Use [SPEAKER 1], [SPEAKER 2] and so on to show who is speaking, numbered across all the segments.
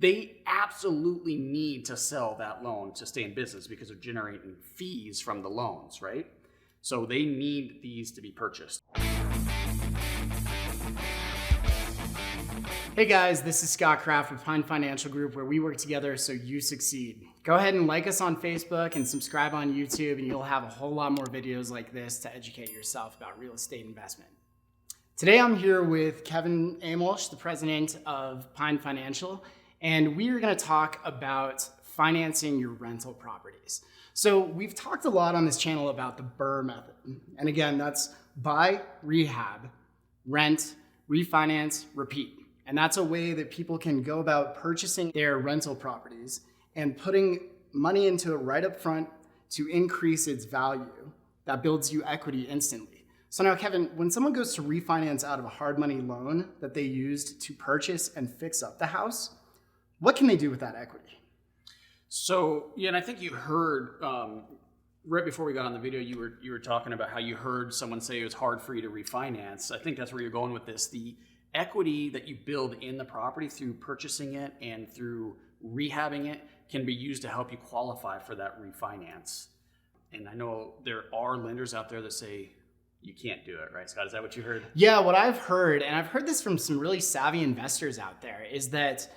[SPEAKER 1] they absolutely need to sell that loan to stay in business because they're generating fees from the loans, right? So they need these to be purchased.
[SPEAKER 2] Hey guys, this is Scott Kraft with Pine Financial Group, where we work together so you succeed. Go ahead and like us on Facebook and subscribe on YouTube, and you'll have a whole lot more videos like this to educate yourself about real estate investment. Today I'm here with Kevin Amolsch, the president of Pine Financial, and we are going to talk about financing your rental properties. So we've talked a lot on this channel about the BRRRR method. And again, that's buy, rehab, rent, refinance, repeat. And that's a way that people can go about purchasing their rental properties and putting money into it right up front to increase its value. That builds you equity instantly. So now, Kevin, when someone goes to refinance out of a hard money loan that they used to purchase and fix up the house, what can they do with that equity?
[SPEAKER 1] So, yeah, and I think you heard right before we got on the video, you were talking about how you heard someone say it was hard for you to refinance. I think that's where you're going with this. The equity that you build in the property through purchasing it and through rehabbing it can be used to help you qualify for that refinance. And I know there are lenders out there that say you can't do it, right, Scott? Is that what you heard?
[SPEAKER 2] Yeah, what I've heard, and I've heard this from some really savvy investors out there, is that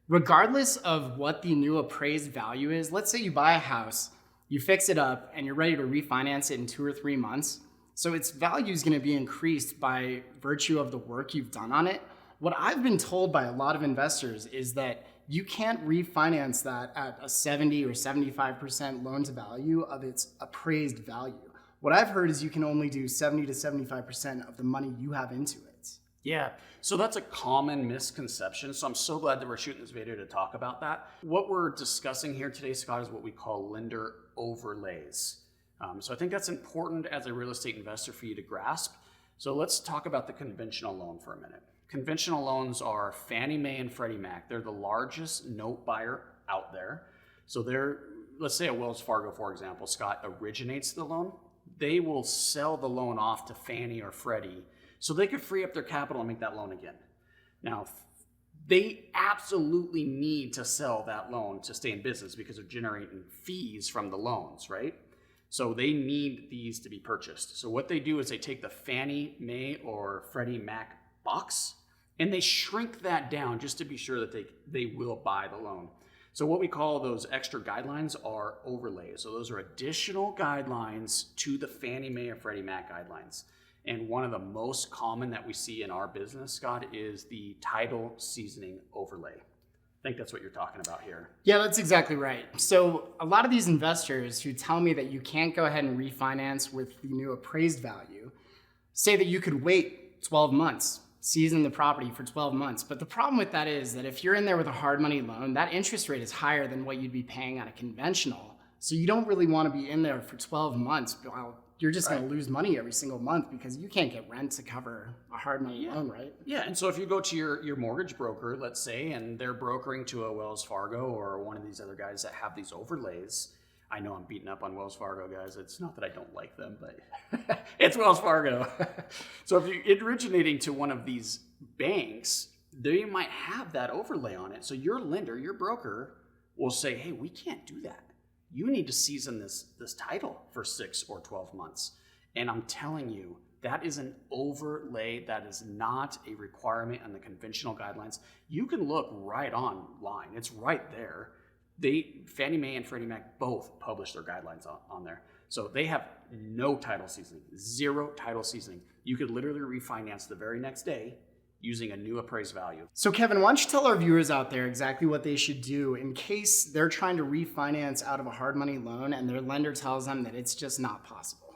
[SPEAKER 2] regardless of what the new appraised value is, let's say you buy a house, you fix it up, and you're ready to refinance it in 2 or 3 months. So its value is going to be increased by virtue of the work you've done on it. What I've been told by a lot of investors is that you can't refinance that at a 70 or 75% loan to value of its appraised value. What I've heard is you can only do 70 to 75% of the money you have into it.
[SPEAKER 1] Yeah, so that's a common misconception. So I'm so glad that we're shooting this video to talk about that. What we're discussing here today, Scott, is what we call lender overlays. So I think that's important as a real estate investor for you to grasp. So let's talk about the conventional loan for a minute. Conventional loans are Fannie Mae and Freddie Mac. They're the largest note buyer out there. So let's say a Wells Fargo, for example, Scott originates the loan. They will sell the loan off to Fannie or Freddie so they could free up their capital and make that loan again. Now, they absolutely need to sell that loan to stay in business because they're generating fees from the loans, right? So they need these to be purchased. So what they do is they take the Fannie Mae or Freddie Mac box and they shrink that down just to be sure that they will buy the loan. So what we call those extra guidelines are overlays. So those are additional guidelines to the Fannie Mae or Freddie Mac guidelines. And one of the most common that we see in our business, Scott, is the title seasoning overlay. I think that's what you're talking about here.
[SPEAKER 2] Yeah, that's exactly right. So a lot of these investors who tell me that you can't go ahead and refinance with the new appraised value say that you could wait 12 months, season the property for 12 months. But the problem with that is that if you're in there with a hard money loan, that interest rate is higher than what you'd be paying on a conventional. So you don't really want to be in there for 12 months while you're just going to lose money every single month because you can't get rent to cover a hard money loan, right?
[SPEAKER 1] Yeah, and so if you go to your mortgage broker, let's say, and they're brokering to a Wells Fargo or one of these other guys that have these overlays. I know I'm beating up on Wells Fargo guys. It's not that I don't like them, but it's Wells Fargo. So if you're originating to one of these banks, they might have that overlay on it. So your lender, your broker will say, hey, we can't do that. You need to season this title for 6 or 12 months. And I'm telling you, that is an overlay. That is not a requirement on the conventional guidelines. You can look right online. It's right there. Fannie Mae and Freddie Mac both publish their guidelines on there. So they have no title seasoning, 0 title seasoning. You could literally refinance the very next day using a new appraised value.
[SPEAKER 2] So Kevin, why don't you tell our viewers out there exactly what they should do in case they're trying to refinance out of a hard money loan and their lender tells them that it's just not possible?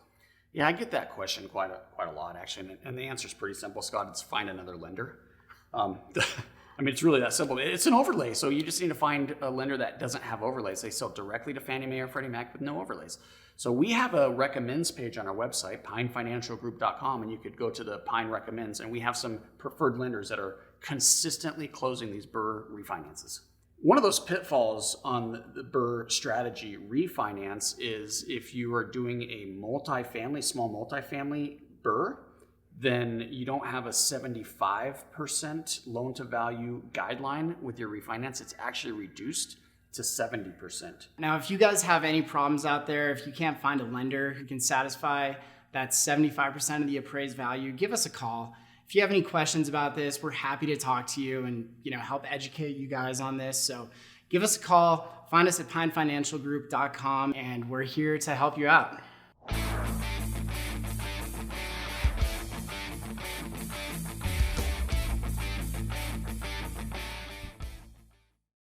[SPEAKER 1] Yeah, I get that question quite a lot, actually. And the answer is pretty simple, Scott. It's find another lender. I mean, it's really that simple. It's an overlay. So you just need to find a lender that doesn't have overlays. They sell directly to Fannie Mae or Freddie Mac with no overlays. So we have a recommends page on our website, pinefinancialgroup.com, and you could go to the Pine Recommends, and we have some preferred lenders that are consistently closing these BRRRR refinances. One of those pitfalls on the BRRRR strategy refinance is if you are doing a small multifamily BRRRR, then you don't have a 75% loan to value guideline with your refinance. It's actually reduced to 70%.
[SPEAKER 2] Now, if you guys have any problems out there, if you can't find a lender who can satisfy that 75% of the appraised value, give us a call. If you have any questions about this, we're happy to talk to you and help educate you guys on this. So give us a call, find us at pinefinancialgroup.com, and we're here to help you out.